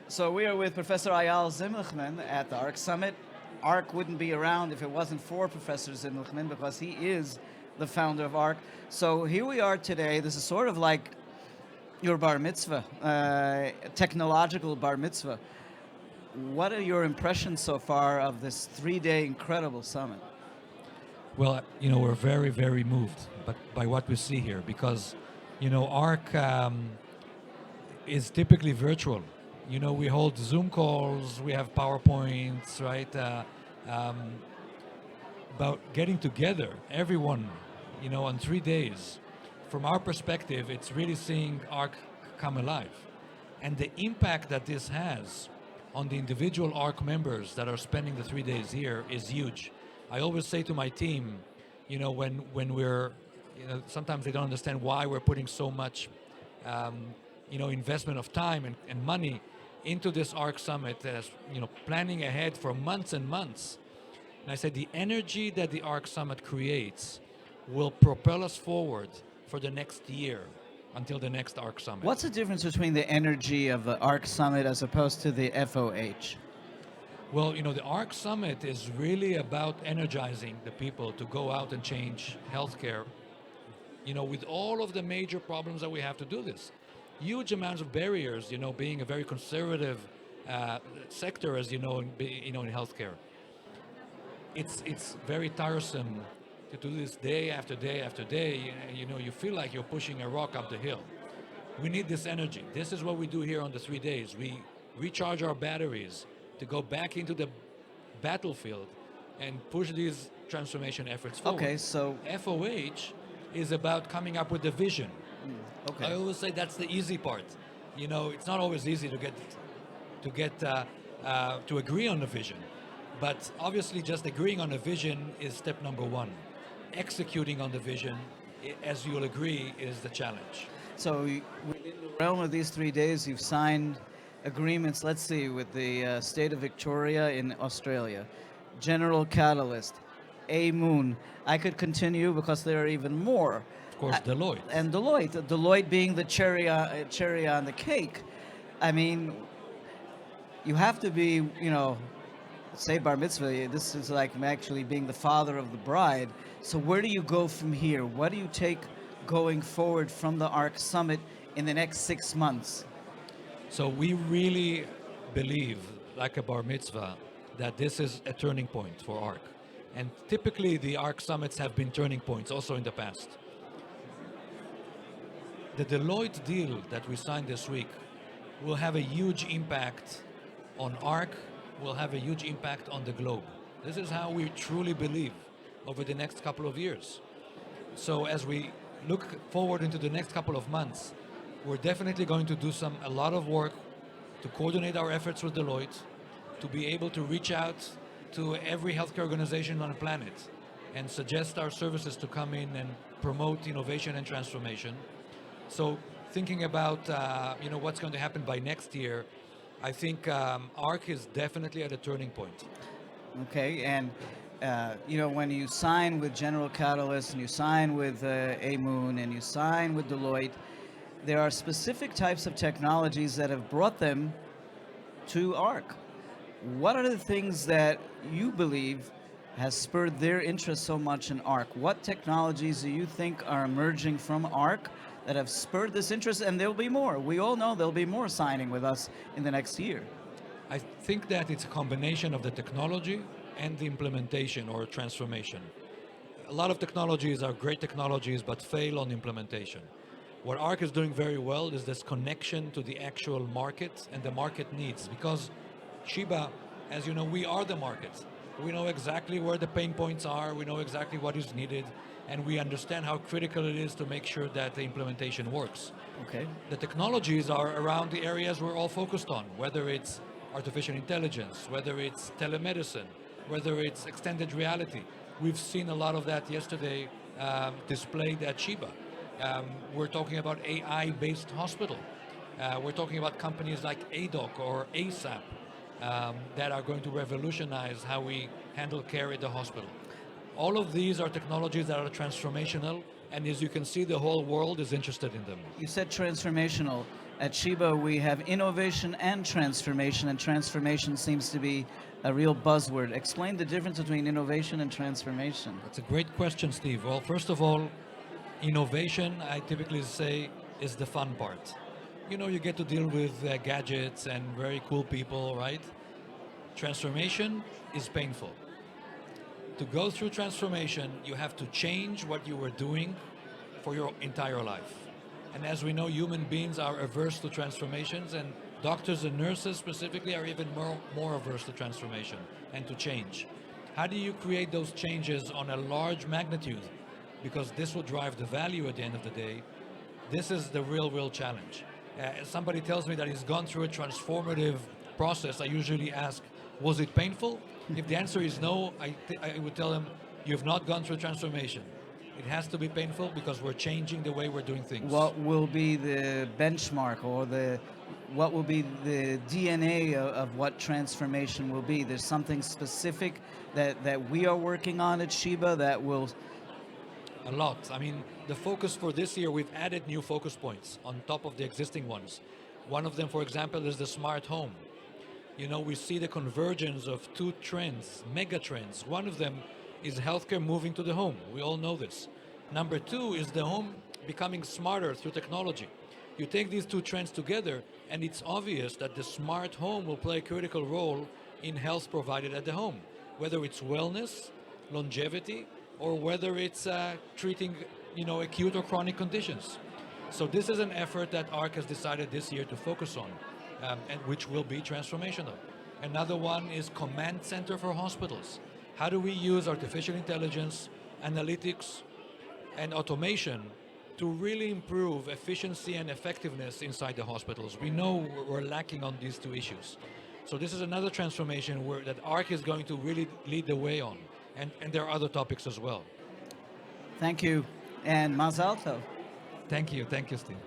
So we are with Professor Eyal Zimlichman at the ARC Summit. ARC wouldn't be around if it wasn't for Professor Zimlichman because he is the founder of ARC. So here we are today. This is sort of like your bar mitzvah, technological bar mitzvah. What are your impressions so far of this 3-day incredible summit? Well, we're very, very moved by what we see here because, ARC is typically virtual. We hold Zoom calls, we have PowerPoints, right? About getting together, everyone, on 3 days. From our perspective, it's really seeing ARC come alive. And the impact that this has on the individual ARC members that are spending the 3 days here is huge. I always say to my team, when we're, sometimes they don't understand why we're putting so much, investment of time and money into this ARC Summit, as planning ahead for months and months. And I said the energy that the ARC Summit creates will propel us forward for the next year until the next ARC Summit. What's the difference between the energy of the ARC Summit as opposed to the FOH? Well, the ARC Summit is really about energizing the people to go out and change healthcare, with all of the major problems that we have to do this. Huge amounts of barriers, being a very conservative sector, as in healthcare. It's very tiresome to do this day after day after day. You feel like you're pushing a rock up the hill. We need this energy. This is what we do here on the 3 days. We recharge our batteries to go back into the battlefield and push these transformation efforts forward. Okay, so FOH is about coming up with a vision. okay. I always say that's the easy part. It's not always easy to agree on a vision, but obviously just agreeing on a vision is step number one. Executing on the vision, as you'll agree, is the challenge. So within the realm of these 3 days, you've signed agreements, let's see, with the state of Victoria in Australia, General Catalyst, A-Moon. I could continue because there are even more. Of course, Deloitte. And Deloitte being the cherry on the cake. I mean, you have to be, say bar mitzvah, this is like actually being the father of the bride. So where do you go from here? What do you take going forward from the ARC Summit in the next 6 months? So we really believe, like a bar mitzvah, that this is a turning point for ARC. And typically the ARC Summits have been turning points also in the past. The Deloitte deal that we signed this week will have a huge impact on ARC, will have a huge impact on the globe. This is how we truly believe over the next couple of years. So as we look forward into the next couple of months, we're definitely going to do a lot of work to coordinate our efforts with Deloitte, to be able to reach out to every healthcare organization on the planet and suggest our services to come in and promote innovation and transformation. So thinking about what's going to happen by next year, I think ARC is definitely at a turning point. Okay, and when you sign with General Catalyst and you sign with A-Moon and you sign with Deloitte, there are specific types of technologies that have brought them to ARC. What are the things that you believe has spurred their interest so much in ARC? What technologies do you think are emerging from ARC that have spurred this interest? And there'll be more. We all know there'll be more signing with us in the next year. I think that it's a combination of the technology and the implementation or transformation. A lot of technologies are great technologies but fail on implementation. What ARC is doing very well is this connection to the actual market and the market needs, because Sheba, as you know, we are the market. We know exactly where the pain points are, we know exactly what is needed, and we understand how critical it is to make sure that the implementation works. Okay. The technologies are around the areas we're all focused on, whether it's artificial intelligence, whether it's telemedicine, whether it's extended reality. We've seen a lot of that yesterday displayed at Sheba. We're talking about AI-based hospital. We're talking about companies like ADOC or ASAP that are going to revolutionize how we handle care at the hospital. All of these are technologies that are transformational, and as you can see, the whole world is interested in them. You said transformational. at Sheba we have innovation and transformation seems to be a real buzzword. Explain the difference between innovation and transformation. That's a great question, Steve. Well, first of all, innovation, I typically say, is the fun part. You know, you get to deal with gadgets and very cool people, right? Transformation is painful. To go through transformation, you have to change what you were doing for your entire life. And as we know, human beings are averse to transformations, and doctors and nurses specifically are even more averse to transformation and to change. How do you create those changes on a large magnitude? Because this will drive the value at the end of the day. This is the real challenge. Somebody tells me that he's gone through a transformative process. I usually ask, was it painful? If the answer is no, I would tell him, you've not gone through transformation. It has to be painful because we're changing the way we're doing things. What will be the benchmark or what will be the DNA of what transformation will be? There's something specific that we are working on at Sheba that will... A lot. I mean, the focus for this year, we've added new focus points on top of the existing ones. One of them, for example, is the smart home. You know, we see the convergence of two trends, mega trends. One of them is healthcare moving to the home. We all know this. Number two is the home becoming smarter through technology. You take these two trends together, and it's obvious that the smart home will play a critical role in health provided at the home, whether it's wellness, longevity, or whether it's treating, you know, acute or chronic conditions. So this is an effort that ARC has decided this year to focus on, and which will be transformational. Another one is command center for hospitals. How do we use artificial intelligence, analytics, and automation to really improve efficiency and effectiveness inside the hospitals? We know we're lacking on these two issues. So this is another transformation that ARC is going to really lead the way on. And there are other topics as well. Thank you, and Mazal Tov. Thank you, Steve.